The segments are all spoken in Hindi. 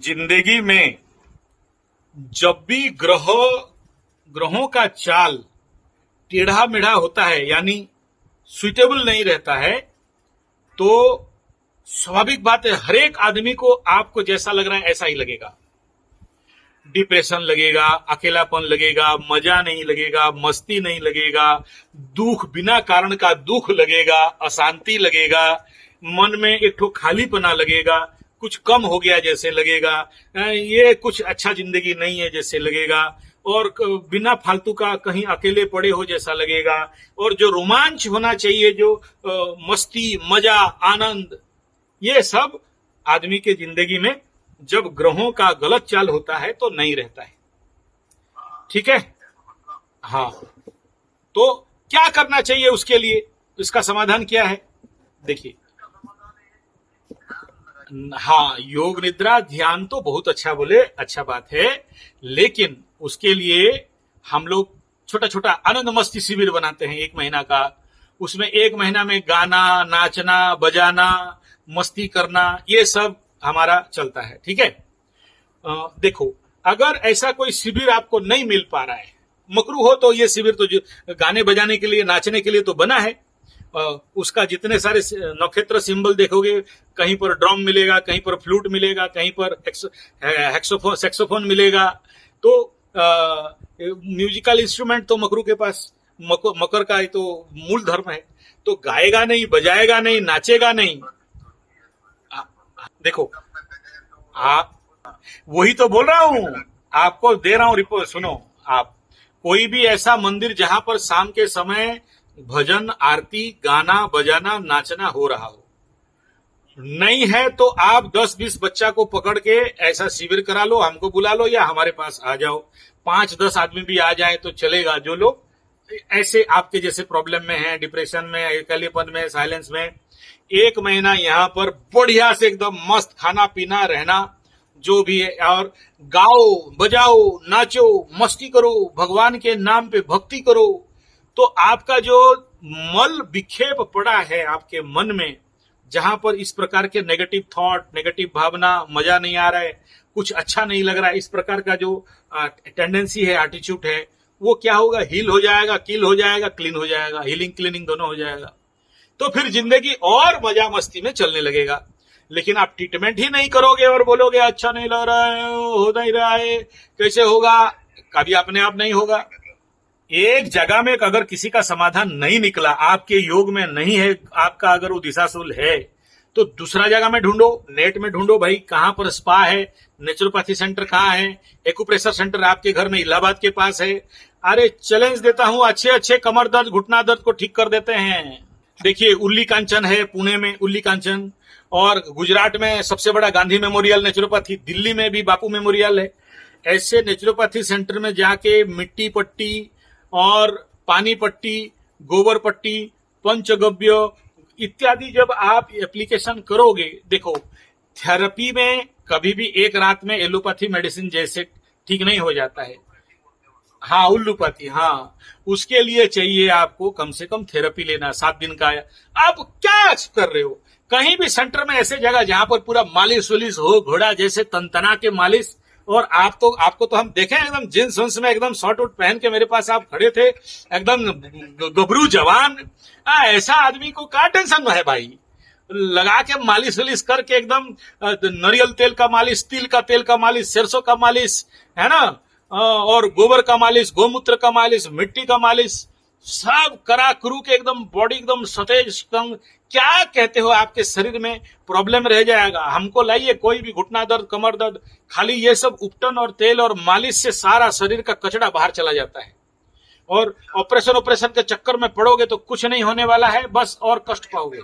जिंदगी में जब भी ग्रहों का चाल टेढ़ा मेढ़ा होता है, यानी सुइटेबल नहीं रहता है, तो स्वाभाविक बात है हर एक आदमी को आपको जैसा लग रहा है ऐसा ही लगेगा। डिप्रेशन लगेगा, अकेलापन लगेगा, मजा नहीं लगेगा, मस्ती नहीं लगेगा, दुख, बिना कारण का दुख लगेगा, अशांति लगेगा, मन में एक ठो खालीपना लगेगा, कुछ कम हो गया जैसे लगेगा, ये कुछ अच्छा जिंदगी नहीं है जैसे लगेगा, और बिना फालतू का कहीं अकेले पड़े हो जैसा लगेगा, और जो रोमांच होना चाहिए, जो मस्ती, मजा, आनंद, ये सब आदमी के जिंदगी में जब ग्रहों का गलत चाल होता है तो नहीं रहता है। ठीक है? हाँ, तो क्या करना चाहिए उसके लिए, इसका समाधान क्या है? देखिए, हाँ, योग निद्रा ध्यान तो बहुत अच्छा बोले, अच्छा बात है, लेकिन उसके लिए हम लोग छोटा छोटा आनंद मस्ती शिविर बनाते हैं 1 महीना का। उसमें 1 महीना में गाना, नाचना, बजाना, मस्ती करना, ये सब हमारा चलता है। ठीक है? देखो, अगर ऐसा कोई शिविर आपको नहीं मिल पा रहा है, मकरू हो, तो ये शिविर तो गाने बजाने के लिए, नाचने के लिए तो बना है। उसका जितने सारे नक्षत्र सिंबल देखोगे, कहीं पर ड्रम मिलेगा, कहीं पर फ्लूट मिलेगा, कहीं पर सैक्सोफोन मिलेगा। तो म्यूजिकल इंस्ट्रूमेंट तो मकरू के पास, मकर का तो मूल धर्म है, तो गाएगा नहीं, बजाएगा नहीं, नाचेगा नहीं। देखो, आप, वही तो बोल रहा हूं, आपको दे रहा हूं रिपोर्ट, सुनो। आप कोई भी ऐसा मंदिर जहां पर शाम के समय भजन, आरती, गाना, बजाना, नाचना हो रहा हो, नहीं है तो आप 10-20 बच्चा को पकड़ के ऐसा शिविर करा लो, हमको बुला लो या हमारे पास आ जाओ। 5-10 आदमी भी आ जाए तो चलेगा। जो लोग ऐसे आपके जैसे प्रॉब्लम में हैं, डिप्रेशन में, अकेलेपन में, साइलेंस में, 1 महीना यहाँ पर बढ़िया से एकदम मस्त खाना पीना रहना, जो भी है, और गाओ, बजाओ, नाचो, मस्ती करो, भगवान के नाम पे भक्ति करो, तो आपका जो मल विक्षेप पड़ा है आपके मन में, जहां पर इस प्रकार के नेगेटिव थॉट, नेगेटिव भावना, मजा नहीं आ रहा है, कुछ अच्छा नहीं लग रहा है, इस प्रकार का जो टेंडेंसी है, एटीट्यूड है, वो क्या होगा, हील हो जाएगा, किल हो जाएगा, क्लीन हो जाएगा, हीलिंग क्लीनिंग दोनों हो जाएगा। तो फिर जिंदगी और मजा मस्ती में चलने लगेगा। लेकिन आप ट्रीटमेंट ही नहीं करोगे और बोलोगे अच्छा नहीं लग रहा है, हो नहीं रहा है, कैसे होगा? कभी अपने आप नहीं होगा। एक जगह में अगर किसी का समाधान नहीं निकला, आपके योग में नहीं है, आपका अगर वो दिशाशूल है, तो दूसरा जगह में ढूंढो, नेट में ढूंढो भाई, कहां पर स्पा है, नेचुरोपैथी सेंटर कहां है, एक्यूप्रेशर सेंटर आपके घर में इलाहाबाद के पास है। अरे चैलेंज देता हूं, अच्छे अच्छे कमर दर्द, घुटना दर्द को ठीक कर देते हैं। देखिए, उल्ली कांचन है पुणे में, उल्ली कांचन, और गुजरात में सबसे बड़ा गांधी मेमोरियल नेचुरोपैथी, दिल्ली में भी बापू मेमोरियल है। ऐसे नेचुरोपैथी सेंटर में जाके मिट्टी पट्टी और पानी पट्टी, गोबर पट्टी, पंचगव्य इत्यादि जब आप एप्लीकेशन करोगे, देखो, थेरेपी में कभी भी एक रात में एलोपैथी मेडिसिन जैसे ठीक नहीं हो जाता है। हाँ, उल्लूपति, हाँ, उसके लिए चाहिए आपको कम से कम थेरेपी लेना 7 दिन का। आप क्या कर रहे हो? कहीं भी सेंटर में ऐसे जगह जहां पर पूरा मालिश उलिश हो, घोड़ा जैसे तनतना के मालिश, और आपको तो हम देखे एकदम जींस उन्स में एकदम शॉर्ट आउट पहन के मेरे पास आप खड़े थे, एकदम गबरू जवान। ऐसा आदमी को क्या टेंशन है भाई? लगा के मालिश उलिश करके एकदम नारियल तेल का मालिश, तिल का तेल का मालिश, सरसों का मालिश, है ना, और गोबर का मालिश, गोमूत्र का मालिश, मिट्टी का मालिश, सब करा करू के एकदम बॉडी एकदम सतेज। क्या कहते हो, आपके शरीर में प्रॉब्लम रह जाएगा। हमको लाइए कोई भी घुटना दर्द, कमर दर्द, खाली ये सब उपटन और तेल और मालिश से सारा शरीर का कचरा बाहर चला जाता है। और ऑपरेशन के चक्कर में पड़ोगे तो कुछ नहीं होने वाला है, बस और कष्ट पाओगे।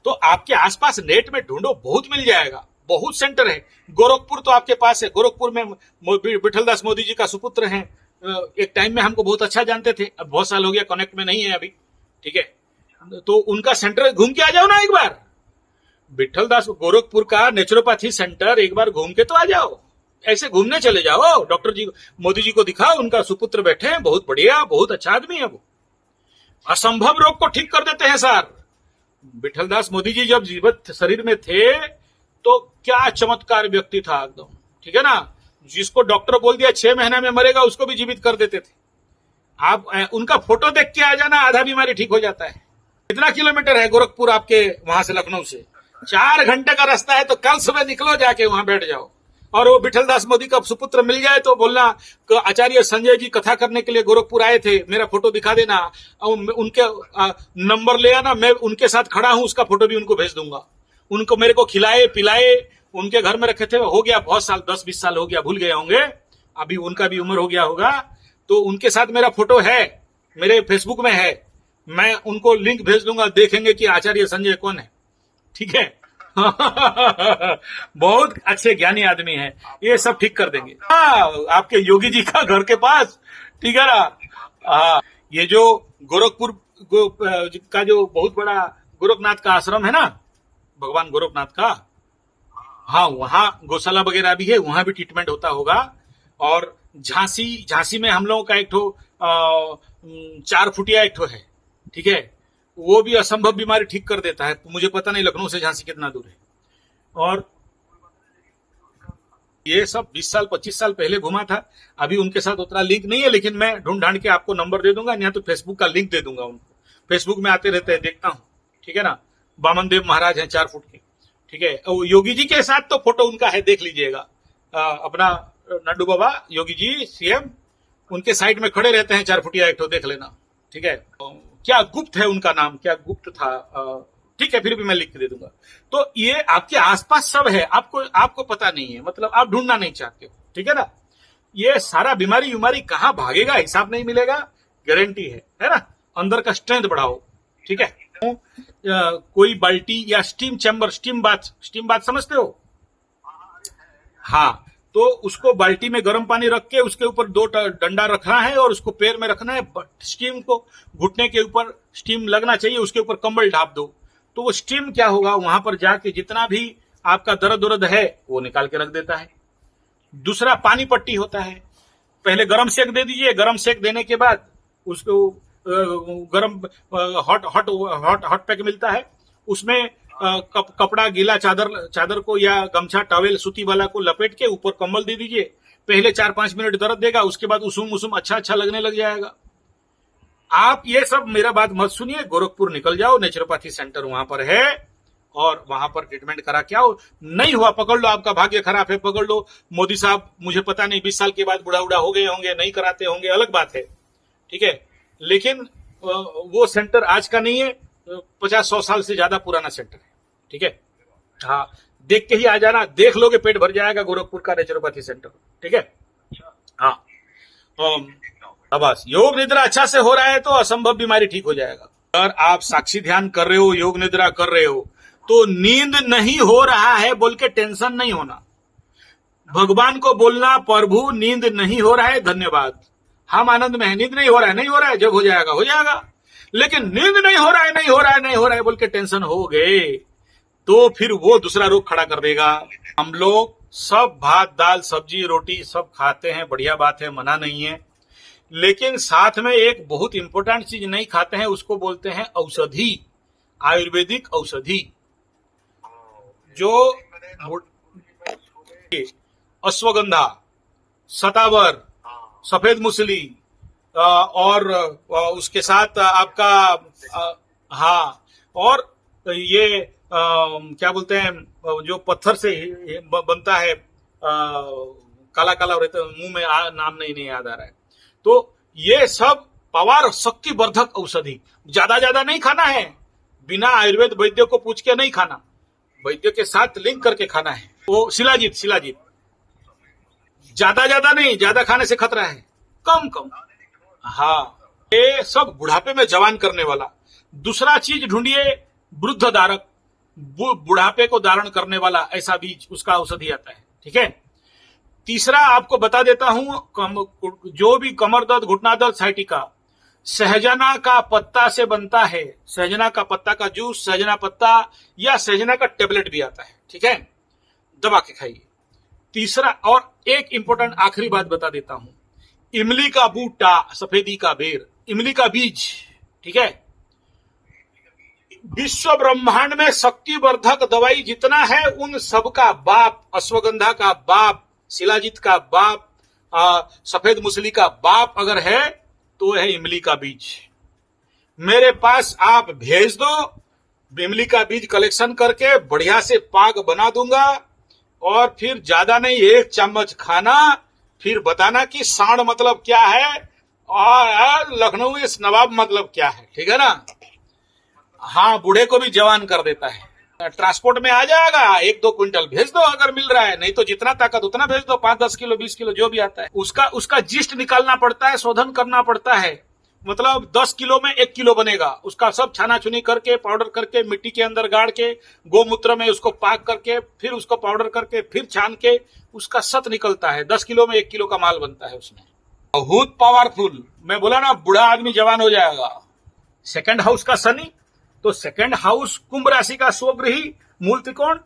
तो आपके आसपास नेट में ढूंढो, बहुत मिल जाएगा, बहुत सेंटर है। गोरखपुर तो आपके पास है, गोरखपुर में विठलदास मोदी जी का सुपुत्र है, एक टाइम में हमको बहुत अच्छा जानते थे, अब बहुत साल हो गया, कनेक्ट में नहीं है अभी। ठीक है, तो उनका सेंटर घूम के आ जाओ ना एक बार, विठलदास गोरखपुर का नेचुरोपैथी सेंटर एक बार घूम के तो आ जाओ। ऐसे घूमने चले जाओ, डॉक्टर जी, मोदी जी को दिखाओ, उनका सुपुत्र बैठे हैं, बहुत बढ़िया, बहुत अच्छा आदमी है वो, असंभव रोग को ठीक कर देते हैं सर। विठलदास मोदी जी जब जीवित शरीर में थे तो क्या चमत्कार व्यक्ति था एकदम, ठीक है ना। जिसको डॉक्टर बोल दिया 6 महीने में मरेगा, उसको भी जीवित कर देते थे। आप उनका फोटो देख के आ जाना, आधा बीमारी ठीक हो जाता है। कितना किलोमीटर है गोरखपुर आपके वहां से, लखनऊ से? 4 घंटे का रास्ता है। तो कल सुबह निकलो, जाके वहां बैठ जाओ। और वो विठलदास मोदी का सुपुत्र मिल जाए तो बोलना कि आचार्य संजय जी कथा करने के लिए गोरखपुर आए थे, मेरा फोटो दिखा देना। उनके नंबर ले आना, मैं उनके साथ खड़ा हूं, उसका फोटो भी उनको भेज दूंगा। उनको मेरे को खिलाए पिलाए, उनके घर में रखे थे। हो गया बहुत साल, 10-20 साल हो गया, भूल गए होंगे, अभी उनका भी उम्र हो गया होगा। तो उनके साथ मेरा फोटो है, मेरे फेसबुक में है। मैं उनको लिंक भेज दूंगा, देखेंगे कि आचार्य संजय कौन है, ठीक है। बहुत अच्छे ज्ञानी आदमी हैं, ये सब ठीक कर देंगे। आपके योगी जी का घर के पास, ठीक है ना। ये जो गोरखपुर का जो बहुत बड़ा गोरखनाथ का आश्रम है ना, भगवान गोरखनाथ का, हाँ, वहां गौशाला वगैरह भी है, वहां भी ट्रीटमेंट होता होगा। और झांसी में हम लोगों का एक ठो 4 फुटिया एक ठो है, ठीक है। वो भी असंभव बीमारी ठीक कर देता है। मुझे पता नहीं लखनऊ से झांसी कितना दूर है। और ये सब 20 साल 25 साल पहले घुमा था। अभी उनके साथ उतना लिंक नहीं है, लेकिन मैं ढूंढ ढांड के आपको नंबर दे दूंगा, या तो फेसबुक का लिंक दे दूंगा उनको। फेसबुक में आते रहते हैं, देखता हूं, ठीक है ना। बामन देव महाराज हैं 4 फुट के, ठीक है। योगी जी के साथ तो फोटो उनका है, देख लीजिएगा। अपना नड्डू बाबा योगी जी सीएम, उनके साइड में खड़े रहते हैं 4 फुटिया एक ठो, देख लेना, ठीक है। क्या गुप्त है उनका नाम, क्या गुप्त था, ठीक है, फिर भी मैं लिख के दे दूंगा। तो ये आपके आसपास सब है, आपको पता नहीं है, मतलब आप ढूंढना नहीं चाहते हो, ठीक है ना। ये सारा बीमारी कहां भागेगा, हिसाब नहीं मिलेगा, गारंटी है ना। अंदर का स्ट्रेंथ बढ़ाओ, ठीक है। कोई बाल्टी या स्टीम चैम्बर, स्टीम बाथ समझते हो? हाँ, तो उसको बाल्टी में गर्म पानी रख के उसके ऊपर 2 डंडा रखना है और उसको पैर में रखना है। स्टीम को घुटने के ऊपर स्टीम लगना चाहिए, उसके ऊपर कंबल ढाप दो। तो वो स्टीम क्या होगा, वहां पर जाके जितना भी आपका दर्द है वो निकाल के रख देता है। दूसरा पानी पट्टी होता है, पहले गर्म सेक दे दीजिए। गर्म सेक देने के बाद उसको गर्म हॉट पैक मिलता है, उसमें कपड़ा गीला चादर को या गमछा टॉवेल सूती वाला को लपेट के ऊपर कंबल दे दीजिए। पहले 4-5 मिनट दर्द देगा, उसके बाद उसूम अच्छा लगने लग जाएगा। आप ये सब मेरा बात मत सुनिए, गोरखपुर निकल जाओ, नेचुरोपैथी सेंटर वहां पर है, और वहां पर ट्रीटमेंट करा के आओ। नहीं हुआ पकड़ लो, आपका भाग्य खराब है, पकड़ लो। मोदी साहब मुझे पता नहीं 20 साल के बाद बुढ़ा हो गए होंगे, नहीं कराते होंगे, अलग बात है, ठीक है। लेकिन वो सेंटर आज का नहीं है, 50-100 साल से ज्यादा पुराना सेंटर है, ठीक है। हाँ, देख के ही आ जाना, देख लोगे पेट भर जाएगा गोरखपुर का नेचुरोपैथी सेंटर, ठीक है। हाँ, बस योग निद्रा अच्छा से हो रहा है तो असंभव बीमारी ठीक हो जाएगा। अगर आप साक्षी ध्यान कर रहे हो, योग निद्रा कर रहे हो, तो नींद नहीं हो रहा है बोल के टेंशन नहीं होना। भगवान को बोलना, प्रभु नींद नहीं हो रहा है, धन्यवाद, हम आनंद में है। नींद नहीं हो रहा है, जब हो जाएगा हो जाएगा। लेकिन नींद नहीं हो रहा है बोल के टेंशन हो गए तो फिर वो दूसरा रोग खड़ा कर देगा। हम लोग सब भात दाल सब्जी रोटी सब खाते हैं, बढ़िया बात है, मना नहीं है। लेकिन साथ में एक बहुत इंपॉर्टेंट चीज नहीं खाते हैं, उसको बोलते हैं औषधि, आयुर्वेदिक औषधि। जो अश्वगंधा, शतावर, सफेद मूसली, और उसके साथ आपका हाँ, और ये क्या बोलते हैं, जो पत्थर से बनता है, काला काला रहता है, मुंह में नाम नहीं याद आ रहा है। तो ये सब पावर शक्ति वर्धक औषधि ज्यादा नहीं खाना है, बिना आयुर्वेद वैद्य को पूछ के नहीं खाना, वैद्य के साथ लिंक करके खाना है। वो शिलाजीत ज्यादा नहीं, ज्यादा खाने से खतरा है, कम। हाँ, ये सब बुढ़ापे में जवान करने वाला। दूसरा चीज ढूंढिए, वृद्ध धारक, बुढ़ापे को धारण करने वाला, ऐसा बीज, उसका औषधि आता है, ठीक है। तीसरा आपको बता देता हूं, जो भी कमर दर्द, घुटना दर्द, साइटिका, सहजना का पत्ता से बनता है। सहजना का पत्ता का जूस, सहजना पत्ता या सहजना का टेबलेट भी आता है, ठीक है, दबा के खाइए। तीसरा, और एक इंपॉर्टेंट आखिरी बात बता देता हूं, इमली का बूटा, सफेदी का बेर, इमली का बीज, ठीक है, विश्व ब्रह्मांड में शक्तिवर्धक दवाई जितना है उन सबका बाप, अश्वगंधा का बाप, शिलाजीत का बाप, सफेद मुसली का बाप अगर है तो है इमली का बीज। मेरे पास आप भेज दो, इमली का बीज कलेक्शन करके बढ़िया से पाक बना दूंगा, और फिर ज्यादा नहीं 1 चम्मच खाना, फिर बताना कि सांड मतलब क्या है और लखनऊ इस नवाब मतलब क्या है। ठीक है ना? हाँ, बूढ़े को भी जवान कर देता है। ट्रांसपोर्ट में आ जाएगा, 1-2 क्विंटल भेज दो अगर मिल रहा है, नहीं तो जितना ताकत उतना भेज दो, 5-10 किलो 20 किलो जो भी आता है। उसका जिस्ट निकालना पड़ता है, शोधन करना पड़ता है। मतलब 10 किलो में 1 किलो बनेगा। उसका सब छाना छुनी करके, पाउडर करके, मिट्टी के अंदर गाड़ के, गोमूत्र में उसको पाक करके, फिर उसको पाउडर करके, फिर छान के उसका सत निकलता है। 10 किलो में 1 किलो का माल बनता है उसमें। बहुत पावरफुल। मैं बोला ना, बूढ़ा आदमी जवान हो जाएगा। सेकंड हाउस का शनि, तो सेकंड हाउस कुंभ राशि का स्वगृही मूल त्रिकोण।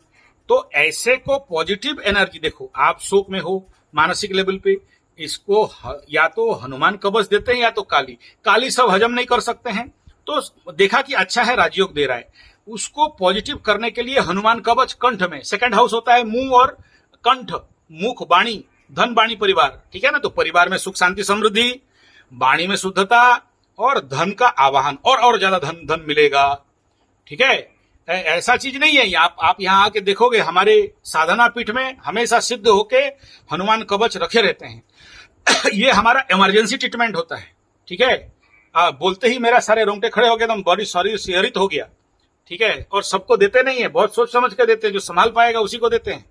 तो ऐसे को पॉजिटिव एनर्जी, देखो आप शोक में हो मानसिक लेवल पे, इसको या तो हनुमान कवच देते हैं या तो काली सब हजम नहीं कर सकते हैं, तो देखा कि अच्छा है राजयोग दे रहा है, उसको पॉजिटिव करने के लिए हनुमान कवच कंठ में। सेकंड हाउस होता है मुंह और कंठ, मुख, वाणी, धन, वाणी, परिवार। ठीक है ना? तो परिवार में सुख शांति समृद्धि, वाणी में शुद्धता और धन का आवाहन, और ज्यादा धन मिलेगा। ठीक है? ऐसा चीज नहीं है। आप यहाँ आके देखोगे हमारे साधना पीठ में हमेशा सिद्ध होके हनुमान कवच रखे रहते हैं। ये हमारा इमरजेंसी ट्रीटमेंट होता है। ठीक है? बोलते ही मेरा सारे रोंगटे खड़े हो गए, एकदम बॉडी शरीर सिहरित हो गया। ठीक है? और सबको देते नहीं है, बहुत सोच समझ के देते हैं, जो संभाल पाएगा उसी को देते हैं।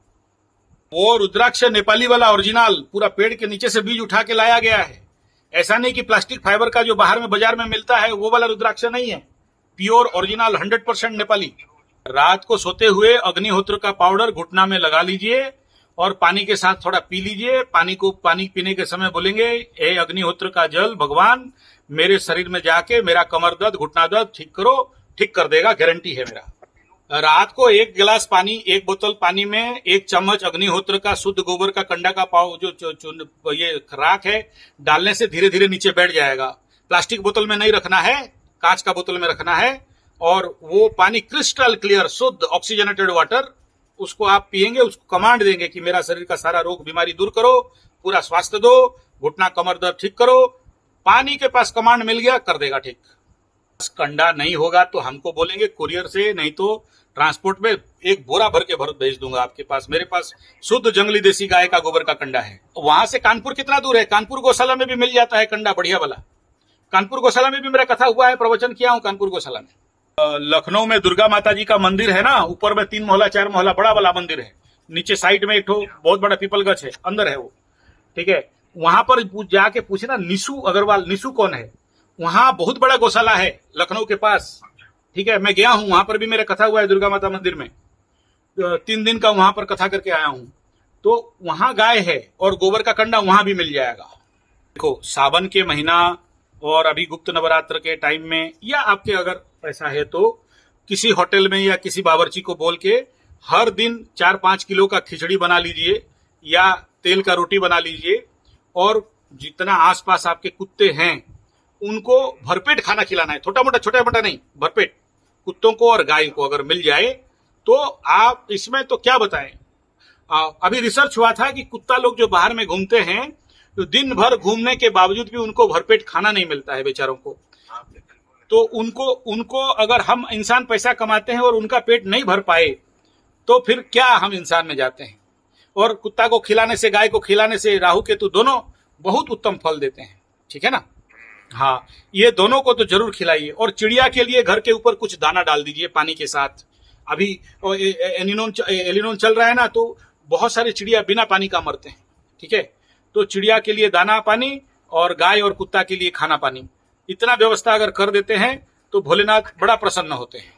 वो रुद्राक्ष नेपाली वाला ओरिजिनल, पूरा पेड़ के नीचे से बीज उठा के लाया गया है। ऐसा नहीं कि प्लास्टिक फाइबर का जो बाहर में बाजार में मिलता है वो वाला रुद्राक्ष नहीं है, प्योर ओरिजिनल 100% नेपाली। रात को सोते हुए अग्निहोत्र का पाउडर घुटना में लगा लीजिए और पानी के साथ थोड़ा पी लीजिए। पानी पीने के समय बोलेंगे, ए अग्निहोत्र का जल भगवान मेरे शरीर में जाके मेरा कमर दर्द, घुटना दर्द ठीक करो, ठीक कर देगा, गारंटी है मेरा। रात को 1 गिलास पानी, 1 बोतल पानी में 1 चम्मच अग्निहोत्र का शुद्ध गोबर का कंडा का पाव जो ये राख है डालने से धीरे धीरे नीचे बैठ जाएगा। प्लास्टिक बोतल में नहीं रखना है, कांच का बोतल में रखना है, और वो पानी क्रिस्टल क्लियर शुद्ध ऑक्सीजनेटेड वाटर, उसको आप पिएंगे, उसको कमांड देंगे कि मेरा शरीर का सारा रोग बीमारी दूर करो, पूरा स्वास्थ्य दो, घुटना कमर दर्द ठीक करो। पानी के पास कमांड मिल गया, कर देगा ठीक। कंडा नहीं होगा तो हमको बोलेंगे कुरियर से, नहीं तो ट्रांसपोर्ट में 1 बोरा भर के भेज दूंगा आपके पास। मेरे पास शुद्ध जंगली देसी गाय का गोबर का कंडा है। वहां से कानपुर कितना दूर है? कानपुर गौशाला में भी मिल जाता है कंडा बढ़िया वाला। कानपुर गौशाला में भी मेरा कथा हुआ है, प्रवचन किया हूं कानपुर गौशाला में। लखनऊ में दुर्गा माता जी का मंदिर है ना, ऊपर में 3 मोहला 4 मोहला बड़ा वाला मंदिर है, नीचे साइड में एक बहुत बड़ा पीपल गछ है, अंदर है वो। ठीक है? वहां पर जाके पूछना निशु अग्रवाल, निशु कौन है? वहां बहुत बड़ा गौशाला है लखनऊ के पास। ठीक है? मैं गया हूं, वहां पर भी मेरा कथा हुआ है दुर्गा माता मंदिर में। 3 दिन का वहां पर कथा करके आया हूं। तो वहां गाय है और गोबर का कंडा वहां भी मिल जाएगा। देखो, सावन के महीना और अभी गुप्त नवरात्र के टाइम में, या आपके अगर पैसा है तो किसी होटल में या किसी बावर्ची को बोल के हर दिन 4-5 किलो का खिचड़ी बना लीजिए या तेल का रोटी बना लीजिए, और जितना आसपास आपके कुत्ते हैं उनको भरपेट खाना खिलाना है। छोटा मोटा नहीं, भरपेट कुत्तों को और गाय को अगर मिल जाए तो आप इसमें तो क्या बताएं। अभी रिसर्च हुआ था कि कुत्ता लोग जो बाहर में घूमते हैं तो दिन भर घूमने के बावजूद भी उनको भरपेट खाना नहीं मिलता है बेचारों को। तो उनको अगर हम इंसान पैसा कमाते हैं और उनका पेट नहीं भर पाए तो फिर क्या हम इंसान में जाते हैं। और कुत्ता को खिलाने से, गाय को खिलाने से राहु केतु दोनों बहुत उत्तम फल देते हैं। ठीक है ना? हाँ, ये दोनों को तो जरूर खिलाइए। और चिड़िया के लिए घर के ऊपर कुछ दाना डाल दीजिए पानी के साथ। अभी एलिनोन चल रहा है ना, तो बहुत सारे चिड़िया बिना पानी का मरते हैं। ठीक है? तो चिड़िया के लिए दाना पानी और गाय और कुत्ता के लिए खाना पानी, इतना व्यवस्था अगर कर देते हैं तो भोलेनाथ बड़ा प्रसन्न होते हैं।